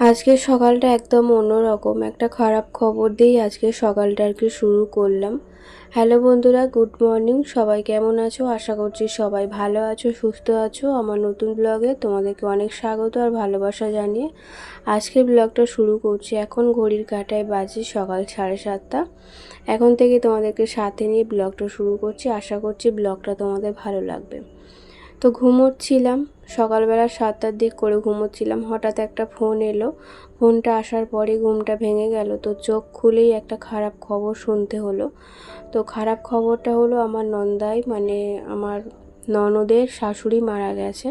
আজকের সকালটা একদম অন্যরকম একটা খারাপ খবর দিয়েই আজকের সকালটা আর কি শুরু করলাম। হ্যালো বন্ধুরা, গুড মর্নিং। সবাই কেমন আছো? আশা করছি সবাই ভালো আছো, সুস্থ আছো। আমার নতুন ব্লগে তোমাদেরকে অনেক স্বাগত আর ভালোবাসা জানিয়ে আজকের ব্লগটা শুরু করছি। এখন ঘড়ির কাঁটায় বাজে সকাল 7:30। এখন থেকে তোমাদেরকে সাথে নিয়ে ব্লগটা শুরু করছি। আশা করছি ব্লগটা তোমাদের ভালো লাগবে। তো ঘুমোচ্ছিলাম, সকালবেলা 7টার দিক করে ঘুমোচ্ছিলাম, হঠাৎ একটা ফোন এলো। ফোনটা আসার পরে ঘুমটা ভেঙে গেল। তো চোখ খুলেই একটা খারাপ খবর শুনতে হলো। তো খারাপ খবরটা হলো আমার নন্দাই মানে আমার ননদের শাশুড়ি মারা গেছে।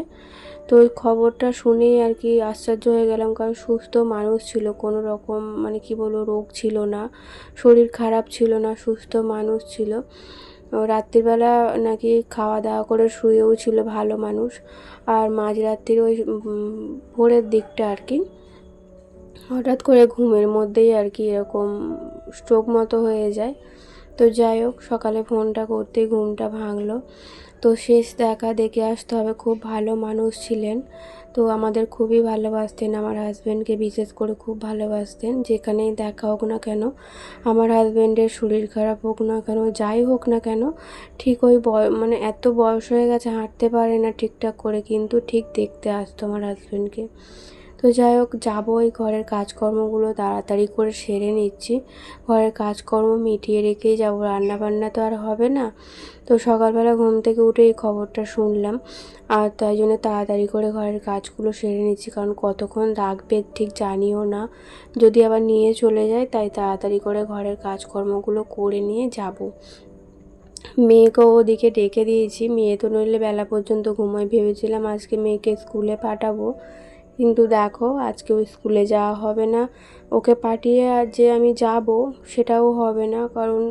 তো ওই খবরটা শুনেই আর কি আশ্চর্য হয়ে গেলাম, কারণ সুস্থ মানুষ ছিল, কোনো রকম মানে কি বলবো রোগ ছিল না, শরীর খারাপ ছিল না, সুস্থ মানুষ ছিল। রাত্রিবেলা নাকি খাওয়া দাওয়া করে শুয়েও ছিল, ভালো মানুষ। আর মাঝরাত্রির ওই ভোরের দিকটা আর কি হঠাৎ করে ঘুমের মধ্যেই আর কি এরকম স্ট্রোক মতো হয়ে যায়। তো যাই হোক, সকালে ফোনটা করতেই ঘুমটা ভাঙলো। তো শেষ দেখা দেখে আসতে হবে, খুব ভালো মানুষ ছিলেন। তো আমাদের খুবই ভালোবাসতেন, আমার হাজব্যান্ডকে বিশেষ করে খুব ভালোবাসতেন। যেখানেই দেখা হোক না কেন, আমার হাজব্যান্ডের শরীর খারাপ হোক না কেন, যাই হোক না কেন, ঠিক ওই মানে এত বয়স হয়ে গেছে, হাঁটতে পারে না ঠিকঠাক করে, কিন্তু ঠিক দেখতে আসতো আমার হাজব্যান্ডকে। তো যাই হোক, যাবো, ওই ঘরের কাজকর্মগুলো তাড়াতাড়ি করে সেরে নিচ্ছি। ঘরের কাজকর্ম মিটিয়ে রেখেই যাবো, রান্নাবান্না তো আর হবে না। তো সকালবেলা ঘুম থেকে উঠে এই খবরটা শুনলাম, আর তাই জন্য তাড়াতাড়ি করে ঘরের কাজগুলো সেরে নিচ্ছি, কারণ কতক্ষণ রাখবে ঠিক জানিও না, যদি আবার নিয়ে চলে যায়, তাই তাড়াতাড়ি করে ঘরের কাজকর্মগুলো করে নিয়ে যাব। মেয়েকেও ওদিকে ডেকে দিয়েছি, মেয়ে তো নইলে বেলা পর্যন্ত ঘুমোয়। ভেবেছিলাম আজকে মেয়েকে স্কুলে পাঠাবো, কিন্তু দেখো আজকে ওই স্কুলে যাওয়া হবে না। ওকে পাঠিয়ে আর যে আমি যাব সেটাও হবে না, কারণ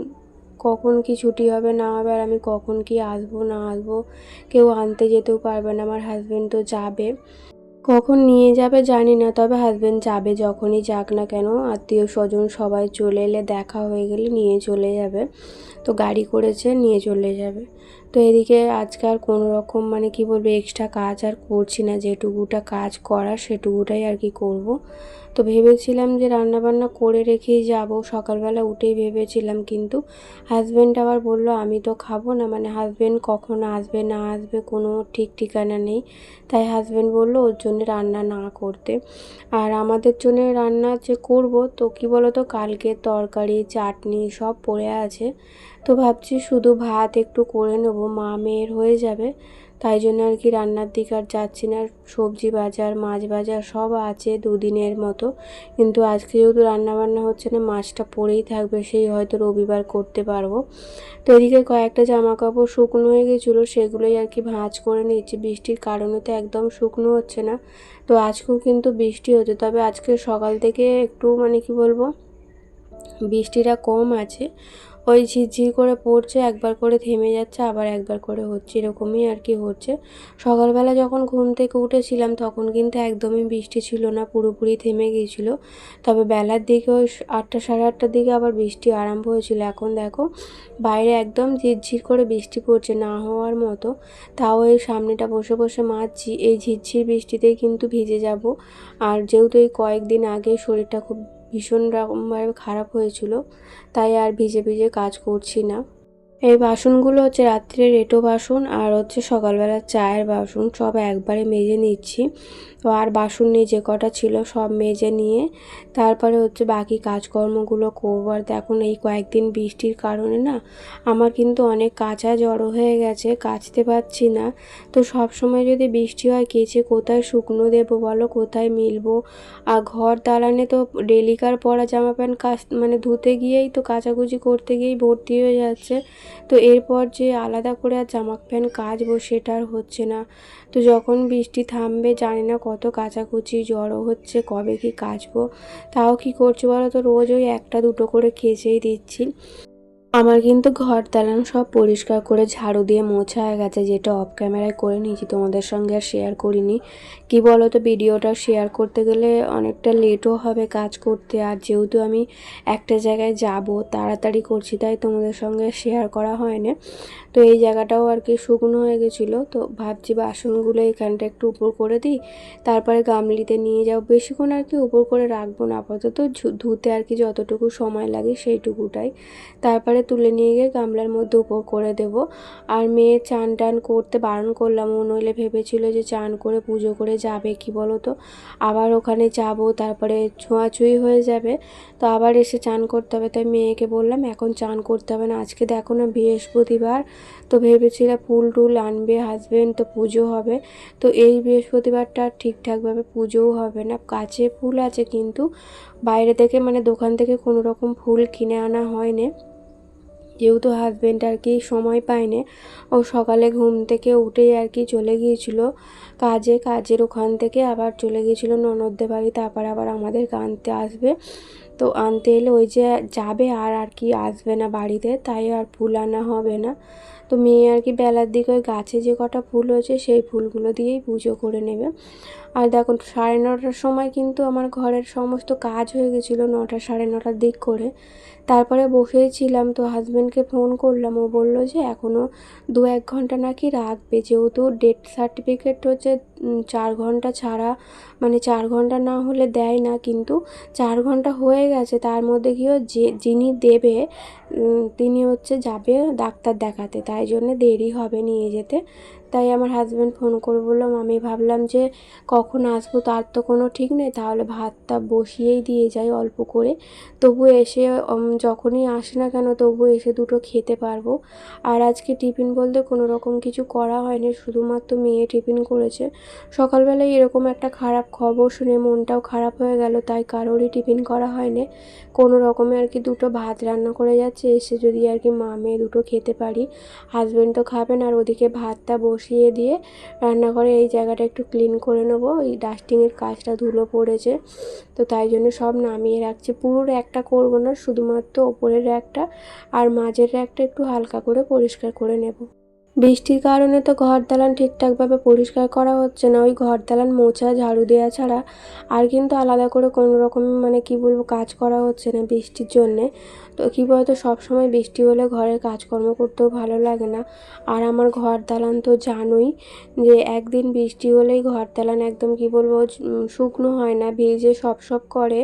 কখন কি ছুটি হবে না হবে, আর আমি কখন কি আসবো না আসবো, কেউ আনতে যেতেও পারবে না। আমার হাজব্যান্ড তো যাবে, কখন নিয়ে যাবে জানি না, তবে হাজব্যান্ড যাবে যখনই যাক না কেন, আত্মীয় স্বজন সবাই চলে এলে, দেখা হয়ে গেলে নিয়ে চলে যাবে। তো গাড়ি করেছে, নিয়ে চলে যাবে। তো এদিকে আজকে আর কোনো রকম মানে কি বলবো এক্সট্রা কাজ আর করছি না, যেটুকুটা কাজ করার সেটুকুটাই আর কি করব। তো ভেবেছিলাম যে রান্নাবান্না করে রেখেই যাব, সকালবেলা উঠেই ভেবেছিলাম, কিন্তু হাজব্যান্ড আবার বলল আমি তো খাবো না, মানে হাজব্যান্ড কখন আসবে না আসবে কোনো ঠিক ঠিকানা নেই। তাই হাজব্যান্ড বলল ওর জন্য রান্না না করতে, আর আমাদের জন্য রান্না যে করব, তো কি বলো তো, কালকের তরকারি চাটনি সব পড়ে আছে। তো ভাবছি শুধু ভাত একটু করে নেব, মা মেয়ের হয়ে যাবে। তাই জন্য আর কি রান্নার দিকে আর যাচ্ছি না। সবজি বাজার মাছ বাজার সব আছে দুদিনের মতো, কিন্তু আজকে যেহেতু রান্নাবান্না হচ্ছে না, মাছটা পড়েই থাকবে, সেই হয়তো রবিবার করতে পারবো। তো এদিকে কয়েকটা জামা কাপড় শুকনো হয়ে গেছিলো, সেগুলোই আর কি ভাঁজ করে নিচ্ছি। বৃষ্টির কারণে তো একদম শুকনো হচ্ছে না। তো আজকেও কিন্তু বৃষ্টি হচ্ছে, তবে আজকে সকাল থেকে একটু মানে কি বলবো বৃষ্টিটা কম আছে। ওই ঝিরঝির করে পড়ছে, একবার করে থেমে যাচ্ছে, আবার একবার করে হচ্ছে, এরকমই আর কি হচ্ছে। সকালবেলা যখন ঘুম থেকে উঠেছিলাম তখন কিন্তু একদমই বৃষ্টি ছিল না, পুরোপুরি থেমে গিয়েছিল। তবে বেলার দিকে ওই 8টা সাড়ে 8টার দিকে আবার বৃষ্টি আরম্ভ হয়েছিল। এখন দেখো বাইরে একদম ঝিরঝির করে বৃষ্টি পড়ছে, না হওয়ার মতো। তাও এই সামনেটা বসে বসে মাজছি, এই ঝিরঝির বৃষ্টিতেই কিন্তু ভিজে যাব। আর যেহেতু এই কয়েকদিন আগে শরীরটা খুব ভীষণ রকমভাবে খারাপ হয়েছিল, তাই আর ভিজে ভিজে কাজ করছি না। এই বাসনগুলো হচ্ছে রাত্রের এঁটো বাসন, আর হচ্ছে সকালবেলা চায়ের বাসন, সব একবারে মেজে নিচ্ছি। তো আর বাসন নিয়ে যে কটা ছিল সব মেজে নিয়ে তারপরে হচ্ছে বাকি কাজকর্মগুলো করবো। আর দেখুন এই কয়েকদিন বৃষ্টির কারণে না আমার কিন্তু অনেক কাঁচা জড়ো হয়ে গেছে, কাচতে পারছি না। তো সব সময় যদি বৃষ্টি হয় কেচে কোথায় শুকনো দেবো বলো, কোথায় মিলবো? আর ঘর দালানে তো ডেলিকার পরা জামা প্যান্ট মানে ধুতে গিয়েই তো কাচাকুচি করতে গিয়েই ভর্তি হয়ে যাচ্ছে। তো এরপর যে আলাদা করে আর জামা প্যান্ট কাচবো সেটা আর হচ্ছে না। তো যখন বৃষ্টি থামবে জানি না, কত কাচাকুচি জড়ো হচ্ছে, কবে কি কাচবো। তাও কি করছি বলো তো, রোজ ওই একটা দুটো করে কেচেই দিচ্ছি। আমার কিন্তু ঘর দালান সব পরিষ্কার করে ঝাড়ু দিয়ে মোছা হয়ে গেছে, যেটা অফ ক্যামেরায় করে নিয়েছি, তোমাদের সঙ্গে আর শেয়ার করিনি। কি বলো তো, ভিডিওটা শেয়ার করতে গেলে অনেকটা লেটও হবে কাজ করতে, আর যেহেতু আমি একটা জায়গায় যাব তাড়াতাড়ি করছি, তাই তোমাদের সঙ্গে শেয়ার করা হয় না। তো এই জায়গাটাও আর কি শুকনো হয়ে গেছিলো। তো ভাবছি বাসনগুলো এখানটা একটু উপর করে দিই, তারপরে গামলিতে নিয়ে যাও। বেশিক্ষণ আর কি উপর করে রাখবো না, আপাতত ধুতে আর কি যতটুকু সময় লাগে সেইটুকুটাই, তারপরে তুলে নিয়ে গিয়ে গামলার মধ্যে উপর করে দেব। আর মেয়ে চান টান করতে বারণ করলাম, ও নইলে ভেবেছিল যে চান করে পুজো করে যাবে কি বলো তো, আবার ওখানে যাব তারপরে ছোঁয়াছুঁই হয়ে যাবে, তো আবার এসে চান করতে হবে। তাই মেয়েকে বললাম এখন চান করতে হবে না, আজকে দেখো না বৃহস্পতিবার, তো ভেবেছিলাম ফুল টুল আনবে হাজবেন্ড, তো পুজো হবে। তো এই বৃহস্পতিবারটা ঠিকঠাকভাবে পুজোও হবে না, কাছে ফুল আছে কিন্তু বাইরে থেকে মানে দোকান থেকে কোনো রকম ফুল কিনে আনা হয়নি, যেহেতু হাজব্যান্ড আর কি সময় পায়নি। ও সকালে ঘুম থেকে উঠেই আর কি চলে গিয়েছিল কাজের ওখান থেকে আবার চলে গিয়েছিল ননদদের বাড়ি, তারপর আবার আমাদেরকে আনতে আসবে। তো আনতে এলে ওই যে যাবে আর আর কি আসবে না বাড়িতে, তাই আর ফুল আনা হবে না। তো মেয়ে আর কি বেলার দিকে ওই গাছে যে কটা ফুল হয়েছে সেই ফুলগুলো দিয়েই পুজো করে নেবে। আর দেখুন 9:30টার সময় কিন্তু আমার ঘরের সমস্ত কাজ হয়ে গেছিলো, 9টা 9:30টার দিক করে। তারপরে বসেই ছিলাম, তো হাজব্যান্ডকে ফোন করলাম, ও বলল যে এখনও 2-1 ঘন্টা নাকি রাখবে, যেহেতু ডেথ সার্টিফিকেট হচ্ছে 4 ঘন্টা ছাড়া, মানে 4 ঘন্টা না হলে দেয় না, কিন্তু 4 ঘন্টা হয়ে গেছে, তার মধ্যে গিয়েও যিনি দেবে তিনি হচ্ছে যাবে ডাক্তার দেখাতে, তাই জন্য দেরি হবে নিয়ে যেতে। তাই আমার হাজব্যান্ড ফোন করে বললাম, আমি ভাবলাম যে কখন আসবো তার তো কোনো ঠিক নেই, তাহলে ভাতটা বসিয়েই দিয়ে যাই অল্প করে, তবু এসে যখনই আসে না কেন তবু এসে দুটো খেতে পারবো। আর আজকে টিফিন বলতে কোনো রকম কিছু করা হয়নি, শুধুমাত্র মেয়ে টিফিন করেছে। সকালবেলায় এরকম একটা খারাপ খবর শুনে মনটাও খারাপ হয়ে গেল, তাই কারোরই টিফিন করা হয়নি। কোনো রকমে আর কি দুটো ভাত রান্না করে যাচ্ছে, এসে যদি আর কি মা মেয়ে দুটো খেতে পারি। হাজব্যান্ড তো খাবেন, আর ওদিকে ভাতটা বসিয়ে দিয়ে রান্নাঘরে এই জায়গাটা একটু ক্লিন করে নেবো, এই ডাস্টিংয়ের কাজটা ধুলো পড়েছে, তো তাই জন্য সব নামিয়ে রাখছি। পুরোর একটা করব না, শুধুমাত্র ওপরের একটা আর মাঝের একটা একটু হালকা করে পরিষ্কার করে নেব। বৃষ্টির কারণে তো ঘর দালান ঠিকঠাকভাবে পরিষ্কার করা হচ্ছে না, ওই ঘর দালান মোছা ঝাড়ু দেওয়া ছাড়া আর কিন্তু আলাদা করে কোনো রকম মানে কি বলবো কাজ করা হচ্ছে না বৃষ্টির জন্যে। তো কী বলতো, সবসময় বৃষ্টি হলে ঘরের কাজকর্ম করতেও ভালো লাগে না। আর আমার ঘর দালান তো জানোই যে একদিন বৃষ্টি হলেই ঘর দালান একদম কি বলবো শুকনো হয় না, ভিজে সব করে,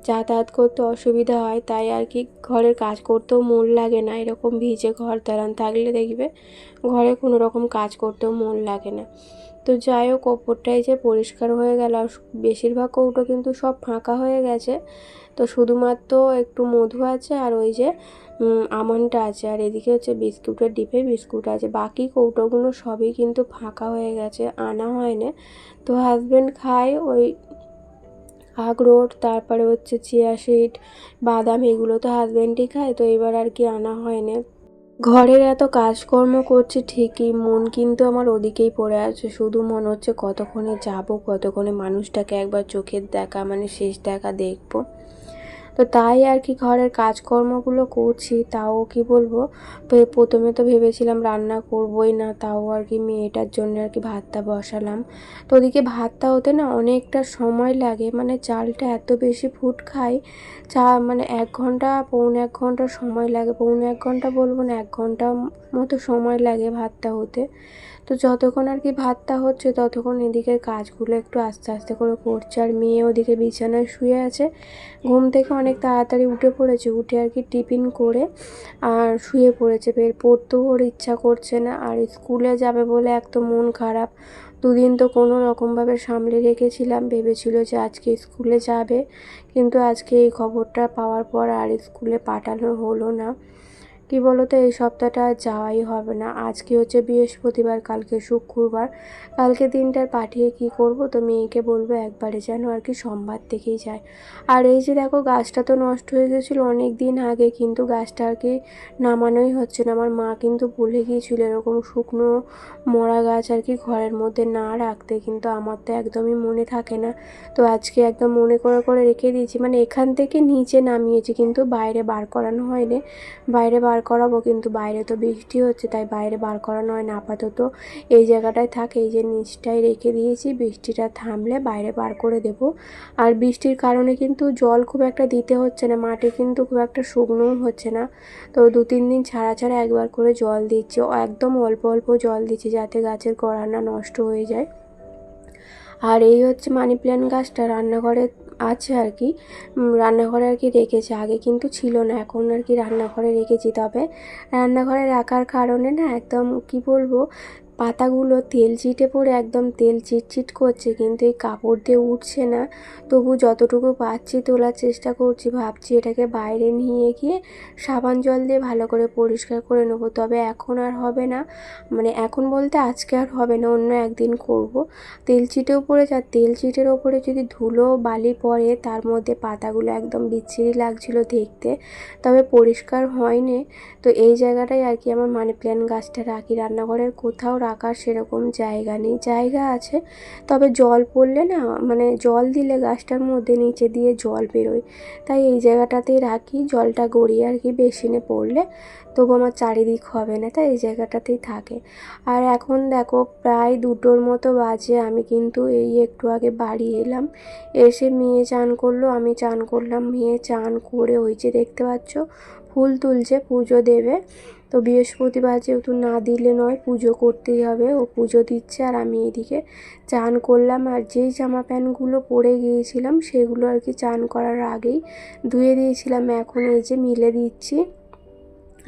যাতায়াত করতে অসুবিধা হয়, তাই আর কি ঘরের কাজ করতেও মন লাগে না, এরকম ভিজে ঘর দালান থাকলে দেখবে ঘরে কোনো রকম কাজ করতেও মন লাগে না। তো যাই হোক, ওপরটাই যে পরিষ্কার হয়ে গেল, আর বেশিরভাগ কৌটো কিন্তু সব ফাঁকা হয়ে গেছে, তো শুধুমাত্র একটু মধু আছে আর ওই যে আমন্ডটা আছে, আর এদিকে হচ্ছে বিস্কুটের ডিপে বিস্কুট আছে, বাকি কৌটোগুলো সবই কিন্তু ফাঁকা হয়ে গেছে, আনা হয়নি। তো হাজব্যান্ড খায় ওই আখরোট, তারপরে হচ্ছে চিয়া সিড, বাদাম, এগুলো তো হাজব্যান্ডই খায়, তো এবার আর কি আনা হয়নি। ঘরের এত কাজকর্ম করছি ঠিকই, মন কিন্তু আমার ওদিকেই পড়ে আছে, শুধু মনে হচ্ছে কতক্ষণে যাব, কতক্ষণে মানুষটাকে একবার চোখের দেখা মানে শেষ দেখা দেখবো। তো তাই আর কি ঘরের কাজকর্মগুলো করছি, তাও কি বলবো, প্রথমে তো ভেবেছিলাম রান্না করবোই না, তাও আর কি মেয়েটার জন্য আর কি ভাতটা বসালাম। তো ওদিকে ভাতটা হতে না অনেকটা সময় লাগে, মানে চালটা এত বেশি ফুট খায়, মানে 1 ঘন্টা 1.25 ঘন্টা সময় লাগে, 1.25 ঘন্টা বলবো না, 1 ঘন্টা মতো সময় লাগে ভাতটা হতে। তো যতক্ষণ আর কি ভাতটা হচ্ছে ততক্ষণ এদিকের কাজগুলো একটু আস্তে আস্তে করে করছে, আর মেয়ে ওদিকে বিছানায় শুয়ে আছে, ঘুম থেকে অনেক তাড়াতাড়ি উঠে পড়েছে, উঠে আর কি টিফিন করে আর শুয়ে পড়েছে, বের পড়তেও ওর ইচ্ছা করছে না, আর স্কুলে যাবে বলে এক তো মন খারাপ, দুদিন তো কোনো রকমভাবে সামলে রেখেছিলাম, ভেবেছিল যে আজকে স্কুলে যাবে, কিন্তু আজকে এই খবরটা পাওয়ার পর আর স্কুলে পাঠানো হলো না। কি বলো তো, এই সপ্তাহটা আর যাওয়াই হবে না, আজকে হচ্ছে বৃহস্পতিবার, কালকে শুক্রবার, কালকে দিনটার পাঠিয়ে কি করব, তো মেয়েকে বলবো একবারে যেন আর কি সোমবার থেকেই যায়। আর এই যে দেখো গাছটা তো নষ্ট হয়ে গেছিলো অনেক দিন আগে, কিন্তু গাছটা আর কি নামানোই হচ্ছে না, আমার মা কিন্তু বলে গিয়েছিল এরকম শুকনো মরা গাছ আর কি ঘরের মধ্যে না রাখতে, কিন্তু আমার তো একদমই মনে থাকে না, তো আজকে একদম মনে করে রেখে দিয়েছি, মানে এখান থেকে নিচে নামিয়েছি কিন্তু বাইরে বার করানো হয়নি, বাইরে বার বার করাবো, কিন্তু বাইরে তো বৃষ্টি হচ্ছে তাই বাইরে বার করানো হয় না। আপাতত এই জায়গাটায় থাকে, এই যে নিচটায় রেখে দিয়েছি, বৃষ্টিটা থামলে বাইরে বার করে দেব। আর বৃষ্টির কারণে কিন্তু জল খুব একটা দিতে হচ্ছে না, মাটি কিন্তু খুব একটা শুকনোও হচ্ছে না। তো 2-3 দিন ছাড়া ছাড়া একবার করে জল দিচ্ছি, একদম অল্প অল্প জল দিচ্ছি যাতে গাছের গোড়া না নষ্ট হয়ে যায়। আর এই হচ্ছে মানি প্ল্যান্ট গাছটা রান্নাঘরে আছে আর কি, রান্নাঘরে আর কি রেখেছি, আগে কিন্তু ছিল না, এখন আর কি রান্নাঘরে রেখেছি। তবে রান্নাঘরে রাখার কারণে না একদম কি বলবো, পাতাগুলো তেল চিটে পড়ে একদম তেল চিটচিট করছে, কিন্তু এই কাপড় দিয়ে উঠছে না। তবু যতটুকু পাচ্ছি তোলার চেষ্টা করছি, ভাবছি এটাকে বাইরে নিয়ে গিয়ে সাবান জল দিয়ে ভালো করে পরিষ্কার করে নেবো। তবে এখন আর হবে না, মানে এখন বলতে আজকে আর হবে না, অন্য একদিন করব। তেল চিটেও পড়েছে, আর তেল চিটের ওপরে যদি ধুলো বালি পড়ে তার মধ্যে পাতাগুলো একদম বিচ্ছিরি লাগছিল দেখতে, তবে পরিষ্কার হয়নি। তো এই জায়গাটাই আর কি আমার মানি প্ল্যান্ট গাছটা রাখি, রান্নাঘরের কোথাও রাখার সেরকম জায়গা নেই, জায়গা আছে তবে জল পড়লে না, মানে জল দিলে গাছটার মধ্যে নিচে দিয়ে জল বেরোয়, তাই এই জায়গাটাতেই রাখি। জলটা গড়িয়ে আর কি বেসিনে পড়লে তবু আমার চারিদিক হবে না, তাই এই জায়গাটাতেই থাকে। আর এখন দেখো প্রায় 2টোর মতো বাজে, আমি কিন্তু এই একটু আগে বাড়ি এলাম, এসে মেয়ে চান করলো, আমি চান করলাম। মেয়ে চান করে ওই যে দেখতে পাচ্ছ ফুল তুলছে, পুজো দেবে। তো বৃহস্পতিবার যেহেতু না দিলে নয়, পুজো করতেই হবে, ও পুজো দিচ্ছে আর আমি এদিকে চান করলাম। আর যেই জামা প্যান্টগুলো পরে গিয়েছিলাম সেগুলো আর কি চান করার আগেই ধুয়ে দিয়েছিলাম, এখন এই যে মিলে দিচ্ছি।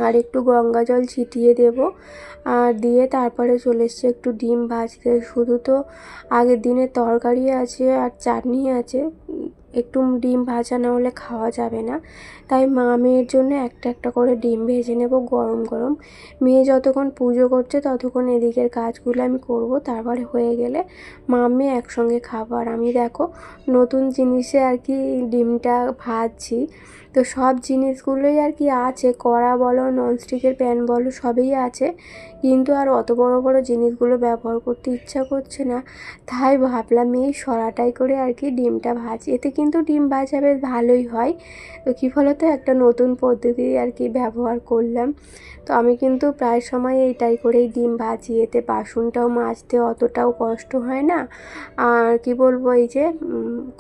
আর একটু গঙ্গা জল ছিটিয়ে দেব, আর দিয়ে তারপরে চলে এসছে একটু ডিম ভাজতে। শুধু তো আগের দিনের তরকারি আছে আর চাটনি আছে, একটু ডিম ভাজা না হলে খাওয়া যাবে না, তাই মা মেয়ের জন্য একটা একটা করে ডিম ভেজে নেব গরম গরম। মেয়ে যতক্ষণ পুজো করছে ততক্ষণ এদিকের কাজগুলো আমি করব, তারপরে হয়ে গেলে মা মেয়ে একসঙ্গে খাবো। আর আমি দেখো নতুন জিনিসে আর কি ডিমটা ভাজছি, তো সব জিনিসগুলোই আর কি আছে, কড়া বলো ননস্টিকের প্যান বলো সবই আছে, কিন্তু আর অত বড় বড় জিনিসগুলো ব্যবহার করতে ইচ্ছা করছে না, তাই ভাবলাম এই সরাটাই করে আর কি ডিমটা ভাজি। এতে কিন্তু ডিম ভাজা বেশ ভালোই হয়। তো কী বলতো, একটা নতুন পদ্ধতি আর কি ব্যবহার করলাম। তো আমি কিন্তু প্রায় সময় এইটাই করেই ডিম ভাজি, এতে বাসনটাও মাজতে অতটাও কষ্ট হয় না। আর কি বলবো, এই যে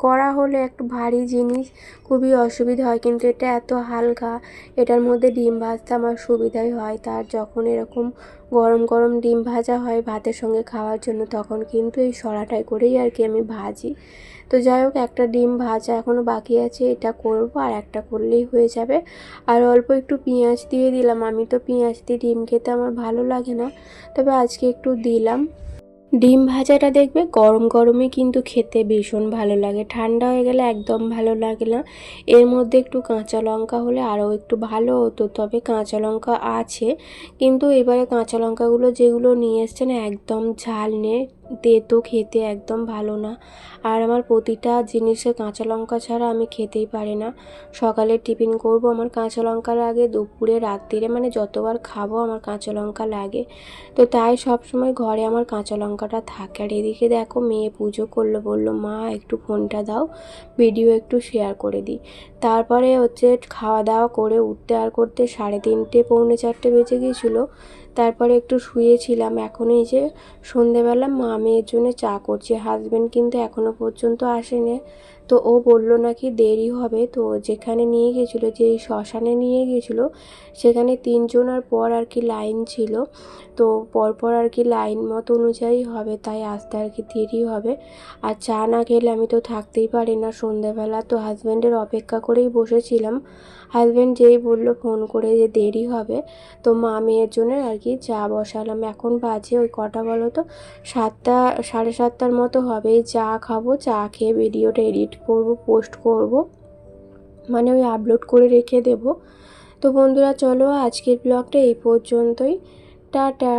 কড়া হলে একটু ভারী জিনিস খুবই অসুবিধা হয়, কিন্তু এটা এত হালকা, এটার মধ্যে ডিম ভাজতে আমার সুবিধাই হয়। তার যখন এরকম গরম গরম ডিম ভাজা হয় ভাতের সঙ্গে খাওয়ার জন্য, তখন কিন্তু এই সরাটাই করেই আর কি আমি ভাজি। তো যাই হোক, একটা ডিম ভাজা এখনও বাকি আছে, এটা করব আর একটা করলেই হয়ে যাবে। আর অল্প একটু পেঁয়াজ দিয়ে দিলাম, আমি তো পেঁয়াজ দিয়ে ডিম খেতে আমার ভালো লাগে না, তবে আজকে একটু দিলাম। ডিম ভাজাটা দেখবে গরম গরমে কিন্তু খেতে ভীষণ ভালো লাগে, ঠান্ডা হয়ে গেলে একদম ভালো লাগে না। এর মধ্যে একটু কাঁচা লঙ্কা হলে আরও একটু ভালো হতো, তবে কাঁচা লঙ্কা আছে, কিন্তু এবারে কাঁচা লঙ্কাগুলো যেগুলো নিয়ে এসছে না একদম ঝাল নেই, তেতো, খেতে একদম ভালো না। আর আমার প্রতিটা জিনিসে কাঁচা লঙ্কা ছাড়া আমি খেতেই পারি না। সকালে টিফিন করব আমার কাঁচা লঙ্কা লাগে, দুপুরে রাত্রিরে মানে যতবার খাবো আমার কাঁচা লঙ্কা লাগে। তো তাই সব সময় ঘরে আমার কাঁচা লঙ্কাটা থাকে। আর এদিকে দেখো মেয়ে পুজো করলো, বললো মা একটু ফোনটা দাও, ভিডিও একটু শেয়ার করে দিই। তারপরে হচ্ছে খাওয়া দাওয়া করে উঠতে আর করতে 3:30 পৌনে 4টে বেজে গিয়েছিলো। তারপরে একটু শুয়েছিলাম, এখন এই যে সন্ধেবেলা মা মেয়ের জন্য চা করছি। হাজব্যান্ড কিন্তু এখনও পর্যন্ত আসেনি, তো ও বললো নাকি দেরি হবে। তো যেখানে নিয়ে গেছিলো, যেই শ্মশানে নিয়ে গেছিলো, সেখানে 3জনের পর আর কি লাইন ছিল, তো পরপর আর কি লাইন মতো অনুযায়ী হবে, তাই আসতে আর কি দেরি হবে। আর চা না খেলে আমি তো থাকতেই পারি না সন্ধেবেলা, তো হাজব্যান্ডের অপেক্ষা করেই বসেছিলাম। হাজব্যান্ড যেই বললো ফোন করে যে দেরি হবে, তো মা মেয়ের জন্য আর কি চা বসালাম। এখন বাজে ওই কটা বলো তো, 7টা 7:30টার মতো হবে। চা খাবো, চা খেয়ে ভিডিওটা এডিট করব, পোস্ট করব, মানে ওই আপলোড করে রেখে দেব। তো বন্ধুরা চলো আজকের ব্লগটা এই পর্যন্তই, টাটা।